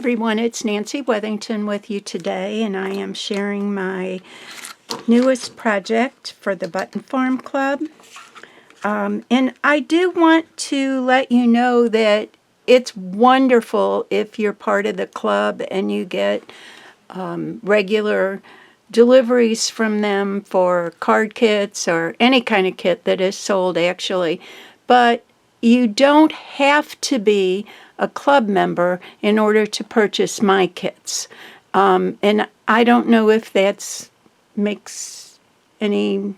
everyone, it's Nancy Wethington with you today, and I am sharing my newest project for the Button Farm Club. And I do want to let you know that it's wonderful if you're part of the club and you get regular deliveries from them for card kits or any kind of kit that is sold, actually. But you don't have to be a club member in order to purchase my kits. And I don't know if that makes any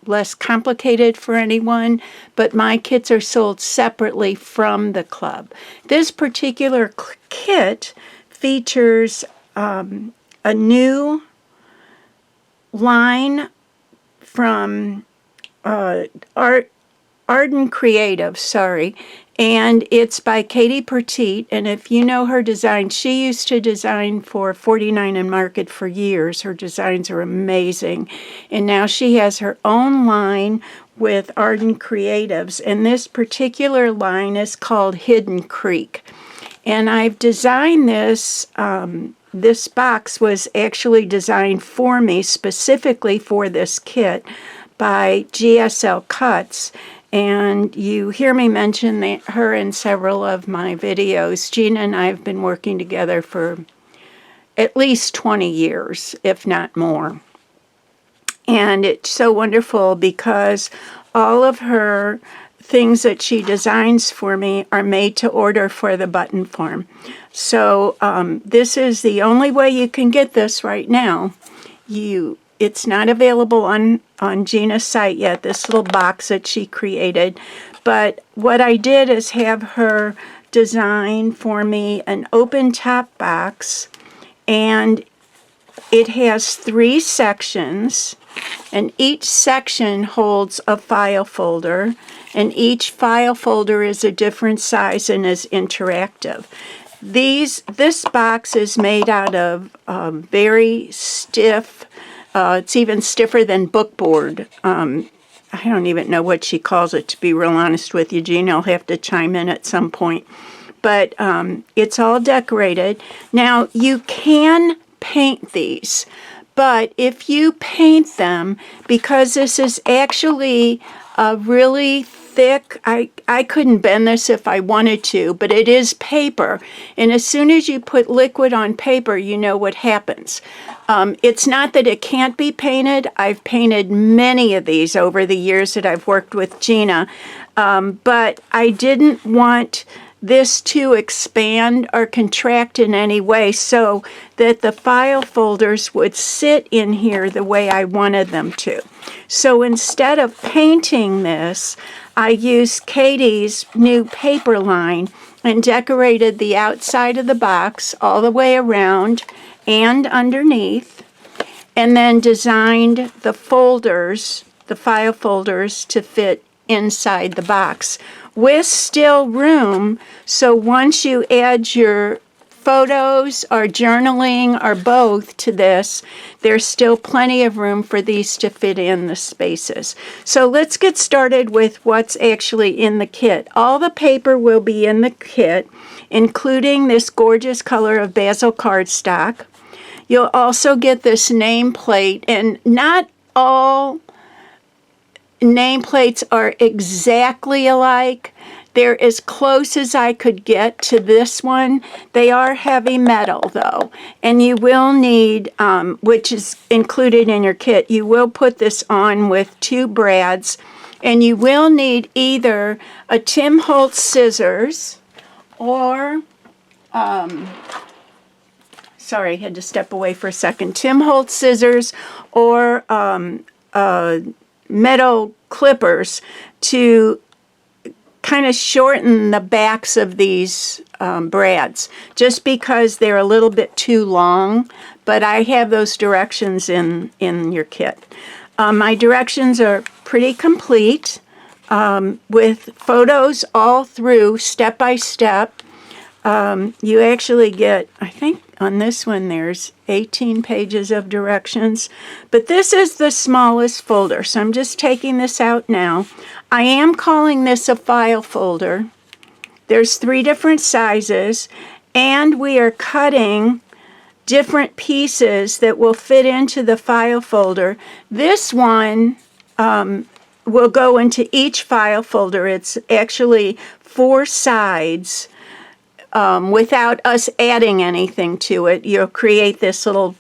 less complicated for anyone, but my kits are sold separately from the club. This particular kit features a new line from Arden Creative, and it's by Katie Pertiet. And if you know her design, she used to design for 49 and Market for years. Her designs are amazing. And now she has her own line with Arden Creatives. And this particular line is called Hidden Creek. And I've designed this. This box was actually designed for me specifically for this kit by GSL Cuts. And you hear me mention her in several of my videos. Gina and I have been working together for at least 20 years, if not more. And it's so wonderful because all of her things that she designs for me are made to order for the Button Farm. So this is the only way you can get this right now. It's not available on Gina's site yet, this little box that she created. But what I did is have her design for me an open top box, and it has 3 sections, and each section holds a file folder, and each file folder is a different size and is interactive. This box is made out of very stiff, it's even stiffer than bookboard. I don't even know what she calls it, to be real honest with you. Gina will have to chime in at some point. But it's all decorated. Now, you can paint these, but if you paint them, because this is actually a really thick, I couldn't bend this if I wanted to, but it is paper. And as soon as you put liquid on paper, you know what happens. It's not that it can't be painted. I've painted many of these over the years that I've worked with Gina, but I didn't want this to expand or contract in any way so that the file folders would sit in here the way I wanted them to. So instead of painting this, I used Katie's new paper line and decorated the outside of the box all the way around and underneath, and then designed the folders, the file folders, to fit inside the box with still room, so once you add your photos or journaling or both to this, there's still plenty of room for these to fit in the spaces. So let's get started with what's actually in the kit. All the paper will be in the kit, including this gorgeous color of basil cardstock. You'll also get this nameplate, and not all nameplates are exactly alike. They're as close as I could get to this one. They are heavy metal though, and you will need, which is included in your kit, you will put this on with 2 brads, and you will need either a Tim Holtz scissors or, sorry, I had to step away for a second, Tim Holtz scissors or metal clippers to kind of shorten the backs of these brads, just because they're a little bit too long, but I have those directions in your kit. My directions are pretty complete with photos all through, step by step. You actually get, I think on this one there's 18 pages of directions, but this is the smallest folder, so I'm just taking this out now. I am calling this a file folder. There's 3 different sizes, And we are cutting different pieces that will fit into the file folder. This one will go into each file folder. It's actually 4 sides without us adding anything to it. You'll create this little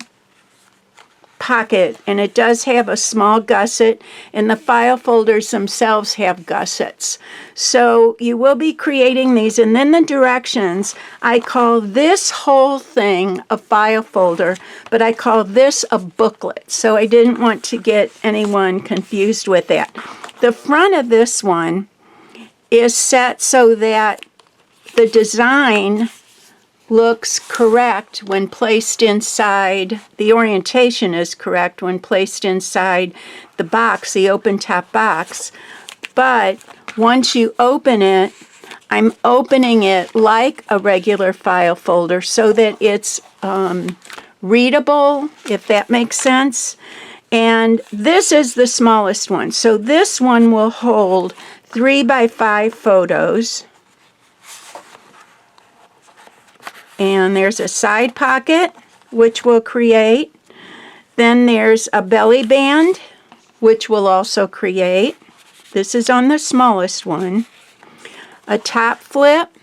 pocket, and it does have a small gusset, and the file folders themselves have gussets. So you will be creating these, and then the directions, I call this whole thing a file folder, but I call this a booklet. So I didn't want to get anyone confused with that. The front of this one is set so that the design looks correct when placed inside, the orientation is correct when placed inside the box, the open top box. But once you open it, I'm opening it like a regular file folder so that it's readable, if that makes sense. And this is the smallest one. So this one will hold 3 by 5 photos. And there's a side pocket, which we'll create. Then there's a belly band, which we'll also create. This is on the smallest one. A top flip.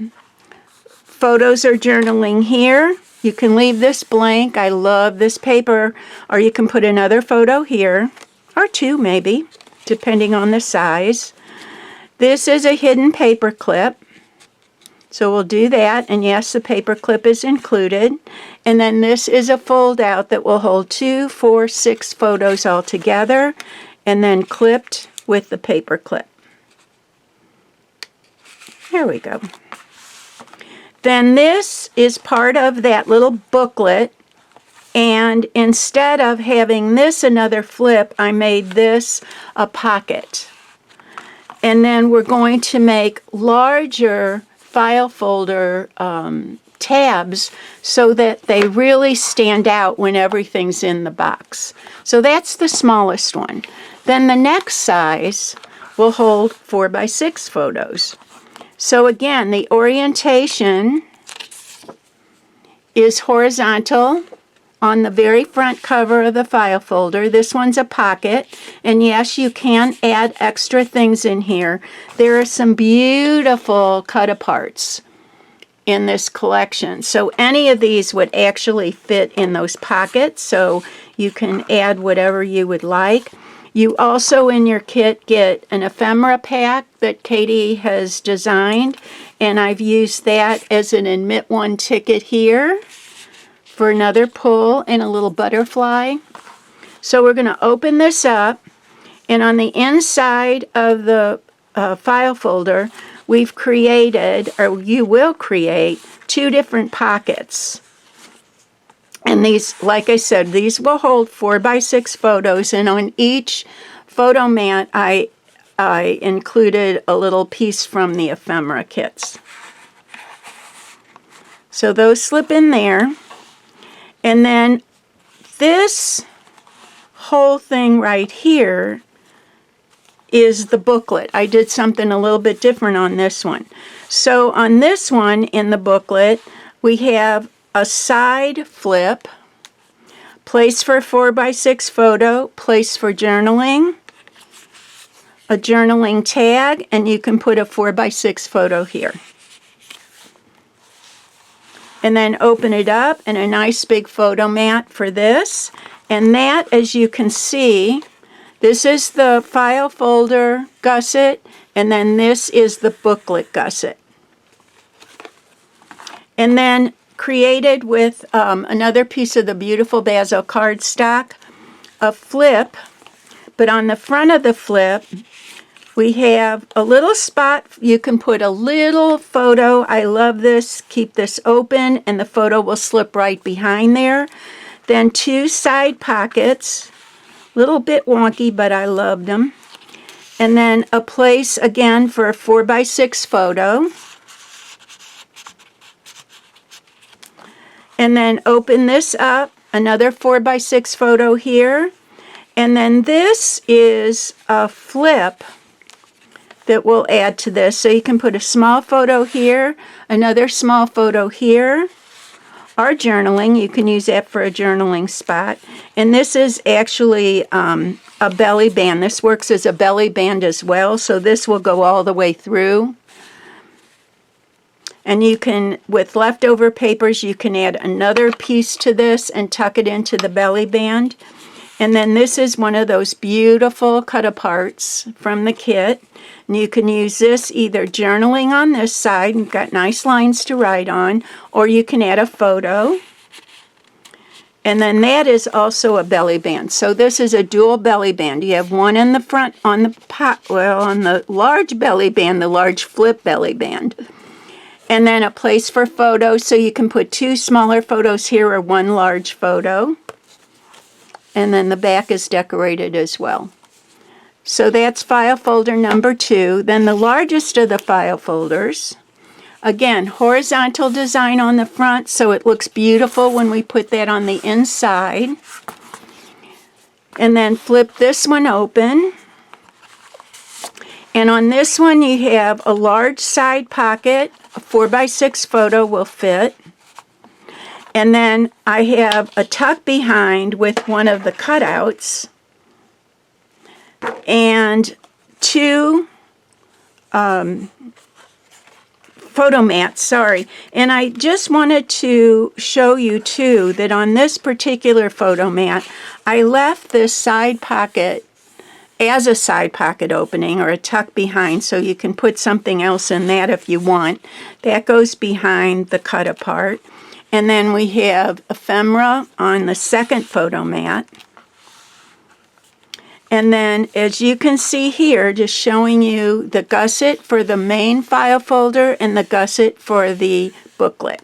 Photos or journaling here. You can leave this blank. I love this paper. Or you can put another photo here, or 2 maybe, depending on the size. This is a hidden paper clip. So we'll do that, and yes, the paper clip is included. And then this is a fold out that will hold 2, 4, 6 photos all together, and then clipped with the paper clip. There we go. Then this is part of that little booklet, and instead of having this another flip, I made this a pocket. And then we're going to make larger file folder tabs so that they really stand out when everything's in the box. So that's the smallest one. Then the next size will hold 4 by 6 photos. So again, the orientation is horizontal on the very front cover of the file folder. This one's a pocket, and yes, you can add extra things in here. There are some beautiful cut-aparts in this collection. So any of these would actually fit in those pockets, so you can add whatever you would like. You also in your kit get an ephemera pack that Katie has designed, and I've used that as an admit one ticket here for another pull and a little butterfly. So we're going to open this up, and on the inside of the file folder, we've created, or you will create, 2 different pockets. And these, like I said, these will hold 4 by 6 photos, and on each photo mat, I included a little piece from the ephemera kits. So those slip in there. And then this whole thing right here is the booklet. I did something a little bit different on this one. So on this one in the booklet, we have a side flip, place for 4 by 6 photo, place for journaling, a journaling tag, and you can put a 4 by 6 photo here. And then open it up, and a nice big photo mat for this. And that, as you can see, this is the file folder gusset, and then this is the booklet gusset. And then created with another piece of the beautiful Basil cardstock, a flip, but on the front of the flip, we have a little spot. You can put a little photo. I love this. Keep this open, and the photo will slip right behind there. Then 2 side pockets. A little bit wonky, but I loved them. And then a place, again, for a 4 by 6 photo. And then open this up. Another 4 by 6 photo here. And then this is a flip that we'll add to this. So you can put a small photo here, another small photo here, our journaling. You can use that for a journaling spot. And this is actually a belly band. This works as a belly band as well, so this will go all the way through. And you can, with leftover papers, you can add another piece to this and tuck it into the belly band. And then this is one of those beautiful cut-aparts from the kit. And you can use this either journaling on this side, you've got nice lines to write on, or you can add a photo. And then that is also a belly band. So this is a dual belly band. You have one in the front on the large belly band, the large flip belly band. And then a place for photos, so you can put 2 smaller photos here or 1 large photo. And then the back is decorated as well. So that's file folder number 2. Then the largest of the file folders, again, horizontal design on the front, so it looks beautiful when we put that on the inside. And then flip this one open. And on this one you have a large side pocket, a 4x6 photo will fit. And then I have a tuck behind with one of the cutouts. And 2 photo mats, sorry. And I just wanted to show you too that on this particular photo mat, I left this side pocket as a side pocket opening or a tuck behind, so you can put something else in that if you want. That goes behind the cut apart. And then we have ephemera on the second photo mat. And then, as you can see here, just showing you the gusset for the main file folder and the gusset for the booklet.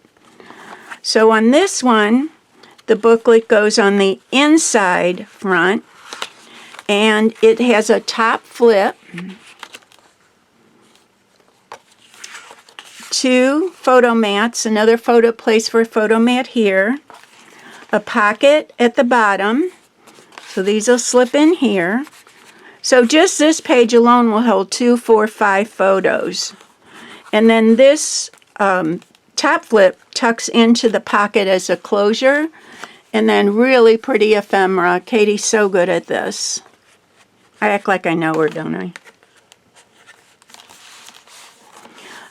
So on this one, the booklet goes on the inside front, and it has a top flip, 2 photo mats, another photo place for a photo mat here, a pocket at the bottom. So these will slip in here. So just this page alone will hold 2, 4, 5 photos. And then this top flip tucks into the pocket as a closure. And then really pretty ephemera. Katie's so good at this. I act like I know her, don't I?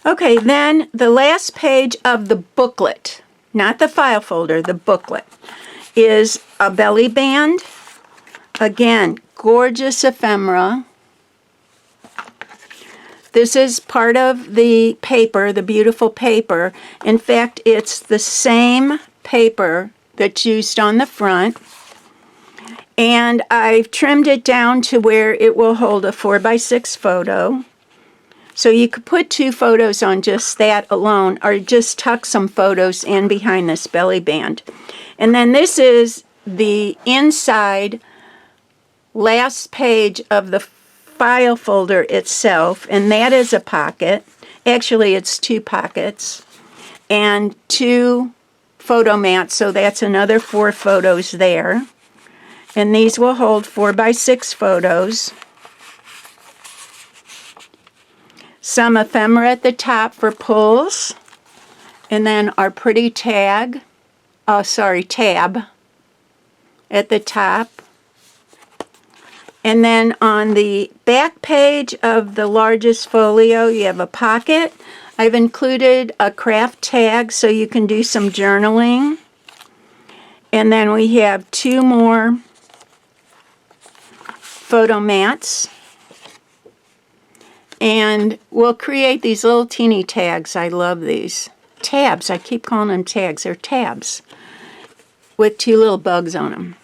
Okay, then the last page of the booklet, not the file folder, the booklet, is a belly band. Again, gorgeous ephemera. This is part of the paper, the beautiful paper. In fact, it's the same paper that's used on the front. And I've trimmed it down to where it will hold a 4x6 photo. So you could put 2 photos on just that alone, or just tuck some photos in behind this belly band. And then this is the inside last page of the file folder itself, and that is a pocket. Actually, it's 2 pockets and 2 photo mats, so that's another 4 photos there. And these will hold 4x6 photos. Some ephemera at the top for pulls, and then our pretty tab at the top. And then on the back page of the largest folio, you have a pocket. I've included a craft tag so you can do some journaling. And then we have 2 more photo mats. And we'll create these little teeny tags. I love these. Tabs. I keep calling them tags. They're tabs with 2 little bugs on them.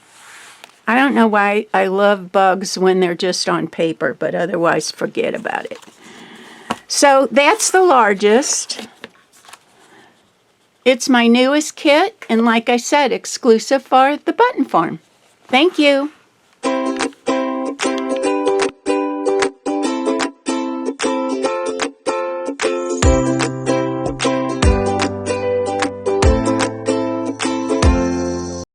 I don't know why I love bugs when they're just on paper, but otherwise forget about it. So that's the largest. It's my newest kit, and like I said, exclusive for the Button Farm. Thank you.